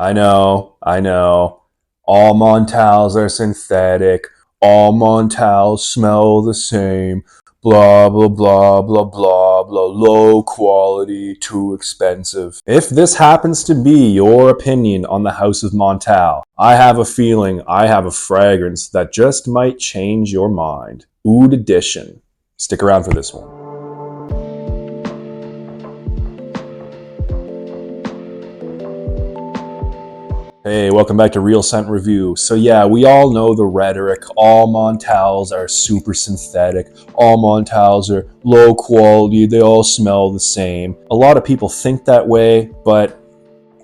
I know. All Montales are synthetic. All Montales smell the same. Blah, blah, blah, blah, blah, blah. Low quality, too expensive. If this happens to be your opinion on the House of Montale, I have a feeling I have a fragrance that just might change your mind. Oud Edition. Stick around for this one. Hey, welcome back to Real Scent Review. So yeah, we all know the rhetoric. All Montales are super synthetic. All Montales are low quality. They all smell the same. A lot of people think that way, but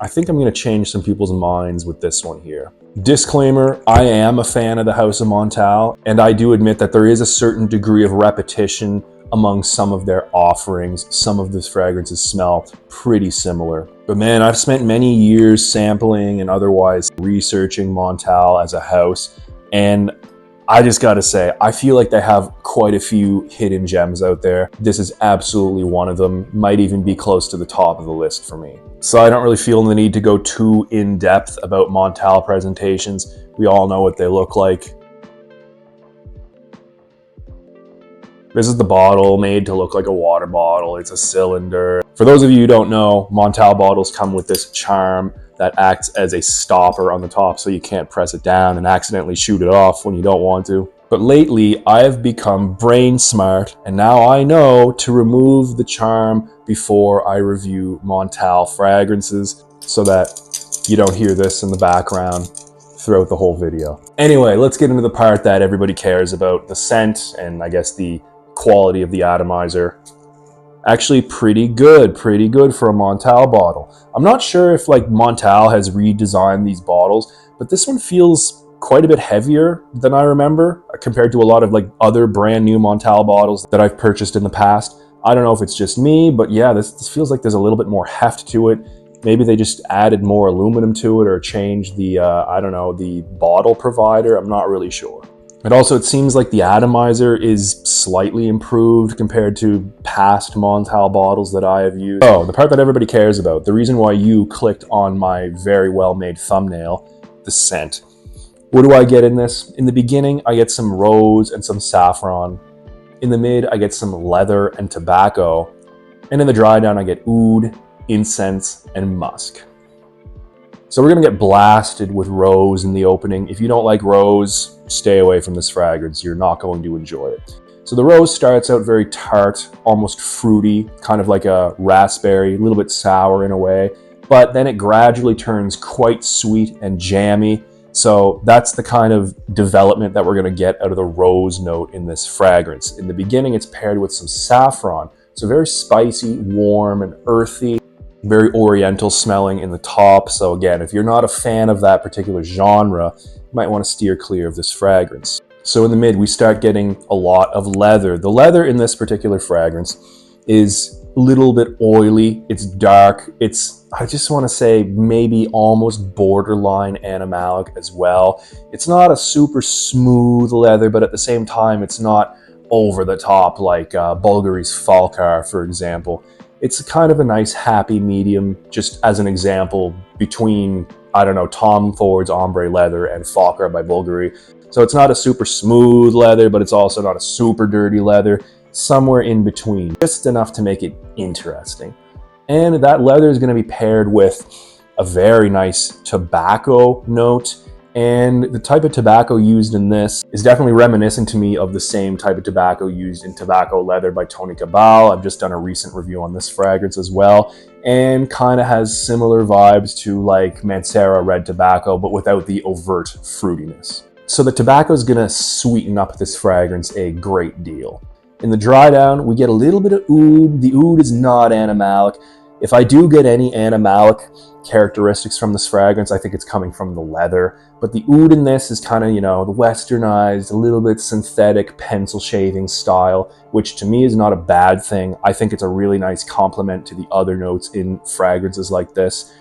I think I'm going to change some people's minds with this one here. Disclaimer, I am a fan of the House of Montale, and I do admit that there is a certain degree of repetition among some of their offerings. Some of these fragrances smell pretty similar. But man, I've spent many years sampling and otherwise researching Montale as a house, and I just gotta say, I feel like they have quite a few hidden gems out there. This is absolutely one of them, might even be close to the top of the list for me. So I don't really feel the need to go too in-depth about Montale presentations. We all know what they look like. This is the bottle, made to look like a water bottle. It's a cylinder. For those of you who don't know, Montale bottles come with this charm that acts as a stopper on the top so you can't press it down and accidentally shoot it off when you don't want to. But lately, I've become brain smart, and now I know to remove the charm before I review Montale fragrances so that you don't hear this in the background throughout the whole video. Anyway, let's get into the part that everybody cares about, the scent and I guess the quality of the atomizer. Actually pretty good for a Montale bottle. I'm not sure if like Montale has redesigned these bottles, but this one feels quite a bit heavier than I remember compared to a lot of like other brand new Montale bottles that I've purchased in the past. I don't know if it's just me, but yeah, this feels like there's a little bit more heft to it. Maybe they just added more aluminum to it or changed the, I don't know, the bottle provider. I'm not really sure. And also, it seems like the atomizer is slightly improved compared to past Montale bottles that I have used. Oh, the part that everybody cares about, the reason why you clicked on my very well-made thumbnail, the scent. What do I get in this? In the beginning, I get some rose and some saffron. In the mid, I get some leather and tobacco. And in the dry down, I get oud, incense, and musk. So we're gonna get blasted with rose in the opening. If you don't like rose, stay away from this fragrance. You're not going to enjoy it. So the rose starts out very tart, almost fruity, kind of like a raspberry, a little bit sour in a way, but then it gradually turns quite sweet and jammy. So that's the kind of development that we're gonna get out of the rose note in this fragrance. In the beginning, it's paired with some saffron. So very spicy, warm, and earthy. Very Oriental smelling in the top. So again, if you're not a fan of that particular genre, you might want to steer clear of this fragrance. So in the mid, we start getting a lot of leather. The leather in this particular fragrance is a little bit oily. It's dark. It's, I just want to say, maybe almost borderline animalic as well. It's not a super smooth leather, but at the same time, it's not over the top like Bulgari's Falkar, for example. It's kind of a nice happy medium, just as an example, between, I don't know, Tom Ford's Ombre Leather and Falkar by Bulgari. So it's not a super smooth leather, but it's also not a super dirty leather. Somewhere in between, just enough to make it interesting. And that leather is going to be paired with a very nice tobacco note. And the type of tobacco used in this is definitely reminiscent to me of the same type of tobacco used in Tobacco Leather by Tony Cabal. I've just done a recent review on this fragrance as well, and kind of has similar vibes to like Mancera Red Tobacco, but without the overt fruitiness. So the tobacco is going to sweeten up this fragrance a great deal. In the dry down, we get a little bit of oud. The oud is not animalic. If I do get any animalic characteristics from this fragrance, I think it's coming from the leather. But the oud in this is kind of, you know, the westernized, a little bit synthetic pencil shaving style, which to me is not a bad thing. I think it's a really nice complement to the other notes in fragrances like this.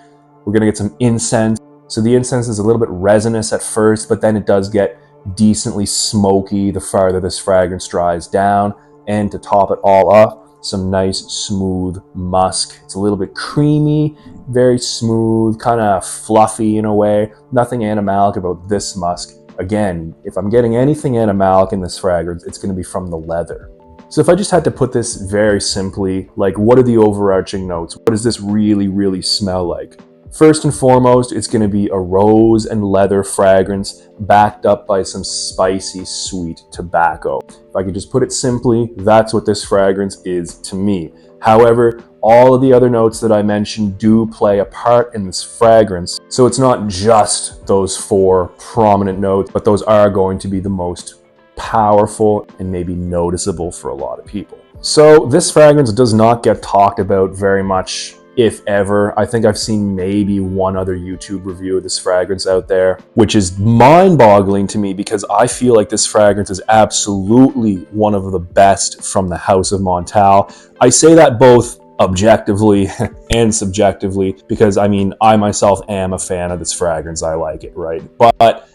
We're going to get some incense. So the incense is a little bit resinous at first, but then it does get decently smoky the farther this fragrance dries down. And to top it all up, some nice smooth musk. It's a little bit creamy, very smooth, kind of fluffy in a way. Nothing animalic about this musk. Again, if I'm getting anything animalic in this fragrance, it's going to be from the leather. So if I just had to put this very simply, like, what are the overarching notes? What does this really, really smell like? First and foremost, it's going to be a rose and leather fragrance backed up by some spicy, sweet tobacco. If I could just put it simply, that's what this fragrance is to me. However, all of the other notes that I mentioned do play a part in this fragrance. So it's not just those 4 prominent notes, but those are going to be the most powerful and maybe noticeable for a lot of people. So this fragrance does not get talked about very much, if ever. I think I've seen maybe one other YouTube review of this fragrance out there, which is mind-boggling to me because I feel like this fragrance is absolutely one of the best from the House of Montale. I say that both objectively and subjectively because, I mean, I myself am a fan of this fragrance. I like it, right? But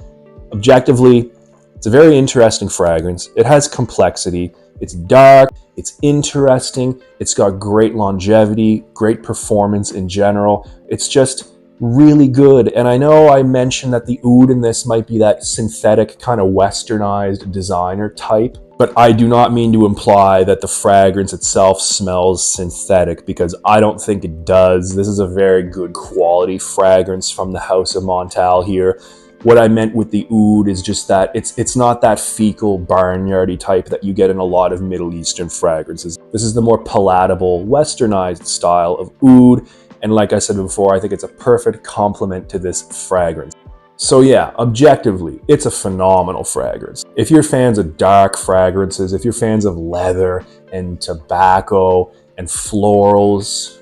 objectively, it's a very interesting fragrance. It has complexity. It's dark. It's interesting. It's got great longevity, great performance in general. It's just really good. And I know I mentioned that the oud in this might be that synthetic kind of westernized designer type, but I do not mean to imply that the fragrance itself smells synthetic because I don't think it does. This is a very good quality fragrance from the House of Montale here. What I meant with the oud is just that it's not that fecal barnyardy type that you get in a lot of Middle Eastern fragrances. This is the more palatable, westernized style of oud. And like I said before, I think it's a perfect complement to this fragrance. So yeah, objectively, it's a phenomenal fragrance. If you're fans of dark fragrances, if you're fans of leather and tobacco and florals,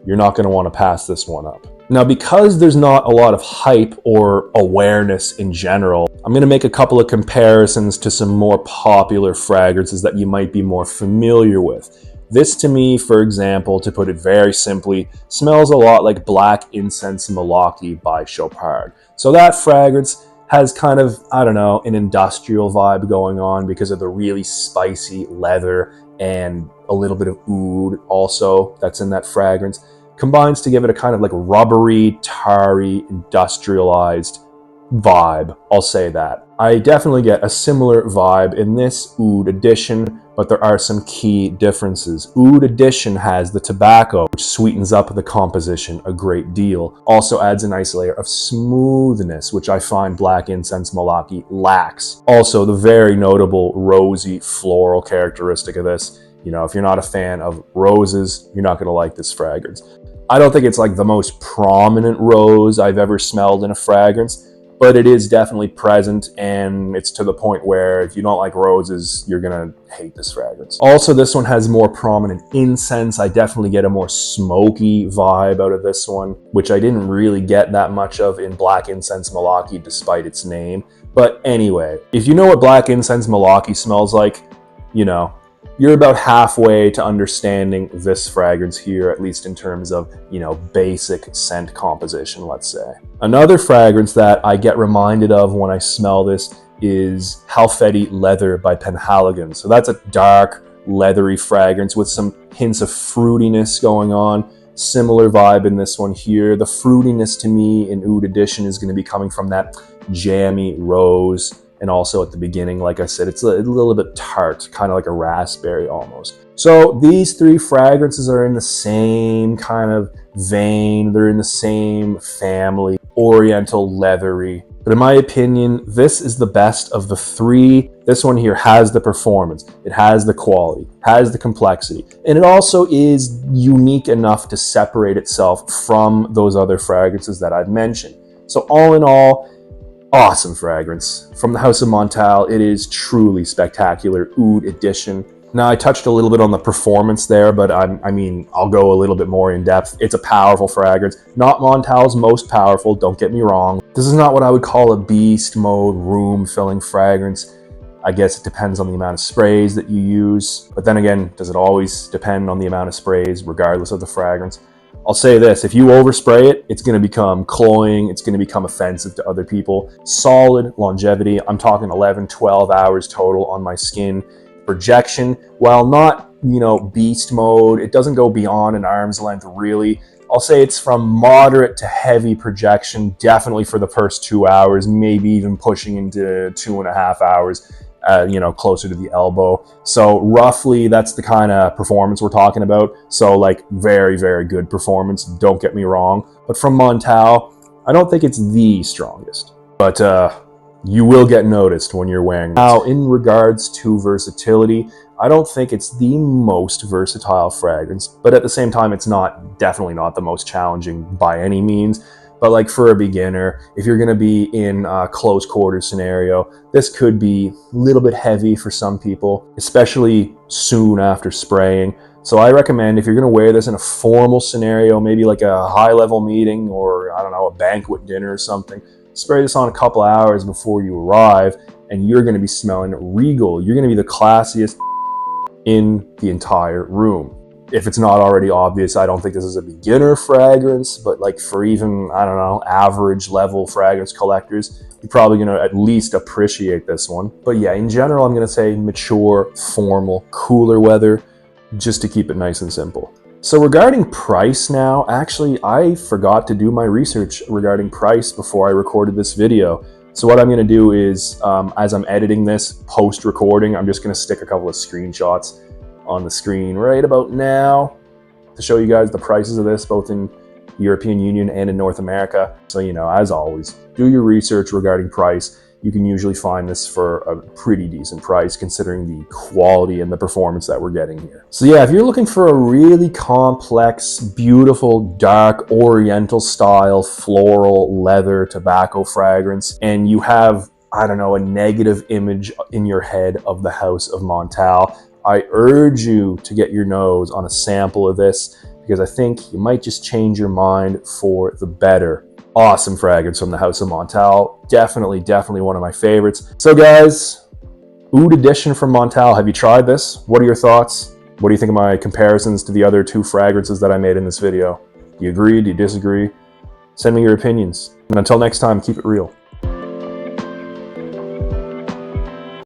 you're not going to want to pass this one up. Now, because there's not a lot of hype or awareness in general, I'm going to make a couple of comparisons to some more popular fragrances that you might be more familiar with. This to me, for example, to put it very simply, smells a lot like Black Incense Malaki by Chopard. So that fragrance has kind of, I don't know, an industrial vibe going on because of the really spicy leather and a little bit of oud also that's in that fragrance. Combines to give it a kind of like rubbery, tarry, industrialized vibe. I'll say that. I definitely get a similar vibe in this oud edition, but there are some key differences. Oud edition has the tobacco, which sweetens up the composition a great deal. Also adds a nice layer of smoothness, which I find Black Incense Malaki lacks. Also, the very notable rosy floral characteristic of this. You know, if you're not a fan of roses, you're not going to like this fragrance. I don't think it's like the most prominent rose I've ever smelled in a fragrance, but it is definitely present, and it's to the point where if you don't like roses, you're gonna hate this fragrance. Also, this one has more prominent incense. I definitely get a more smoky vibe out of this one, which I didn't really get that much of in Black Incense Malaki despite its name. But anyway, if you know what Black Incense Malaki smells like, you know, you're about halfway to understanding this fragrance here, at least in terms of, you know, basic scent composition, let's say. Another fragrance that I get reminded of when I smell this is Halfeti Leather by Penhaligon. So that's a dark, leathery fragrance with some hints of fruitiness going on. Similar vibe in this one here. The fruitiness to me in Oud Edition is going to be coming from that jammy rose. And also at the beginning, like I said, it's a little bit tart, kind of like a raspberry almost. So these 3 fragrances are in the same kind of vein. They're in the same family, Oriental, leathery. But in my opinion, this is the best of the 3. This one here has the performance, it has the quality, has the complexity, and it also is unique enough to separate itself from those other fragrances that I've mentioned. So all in all, awesome fragrance. From the House of Montale, it is truly spectacular. Oud Edition. Now, I touched a little bit on the performance there, but I mean, I'll go a little bit more in depth. It's a powerful fragrance. Not Montale's most powerful, don't get me wrong. This is not what I would call a beast mode room-filling fragrance. I guess it depends on the amount of sprays that you use. But then again, does it always depend on the amount of sprays, regardless of the fragrance? I'll say this, if you overspray it, it's going to become cloying, it's going to become offensive to other people. Solid longevity, I'm talking 11, 12 hours total on my skin. Projection, while not beast mode. It doesn't go beyond an arm's length, really. I'll say it's from moderate to heavy projection, definitely for the first 2 hours, maybe even pushing into 2.5 hours, closer to the elbow. So roughly that's the kind of performance we're talking about. So like very, very good performance, don't get me wrong. But from Montale, I don't think it's the strongest. But you will get noticed when you're wearing this. Now, in regards to versatility, I don't think it's the most versatile fragrance, but at the same time, it's definitely not the most challenging by any means. But like for a beginner, if you're gonna be in a close quarters scenario, this could be a little bit heavy for some people, especially soon after spraying. So I recommend if you're gonna wear this in a formal scenario, maybe like a high level meeting or I don't know, a banquet dinner or something, spray this on a couple hours before you arrive and you're gonna be smelling regal. You're gonna be the classiest in the entire room. If it's not already obvious, I don't think this is a beginner fragrance, but like for even, I don't know, average level fragrance collectors, you're probably gonna at least appreciate this one. But yeah, in general, I'm gonna say mature, formal, cooler weather, just to keep it nice and simple. So regarding price now, actually, I forgot to do my research regarding price before I recorded this video. So what I'm gonna do is, as I'm editing this post-recording, I'm just gonna stick a couple of screenshots on the screen right about now to show you guys the prices of this, both in the European Union and in North America. So, as always, do your research regarding price. You can usually find this for a pretty decent price considering the quality and the performance that we're getting here. So yeah, if you're looking for a really complex, beautiful, dark, Oriental style, floral, leather, tobacco fragrance, and you have, I don't know, a negative image in your head of the House of Montale, I urge you to get your nose on a sample of this because I think you might just change your mind for the better. Awesome fragrance from the House of Montale. Definitely one of my favorites. So guys, Oud Edition from Montale. Have you tried this? What are your thoughts? What do you think of my comparisons to the other two fragrances that I made in this video? Do you agree? Do you disagree? Send me your opinions. And until next time, keep it real.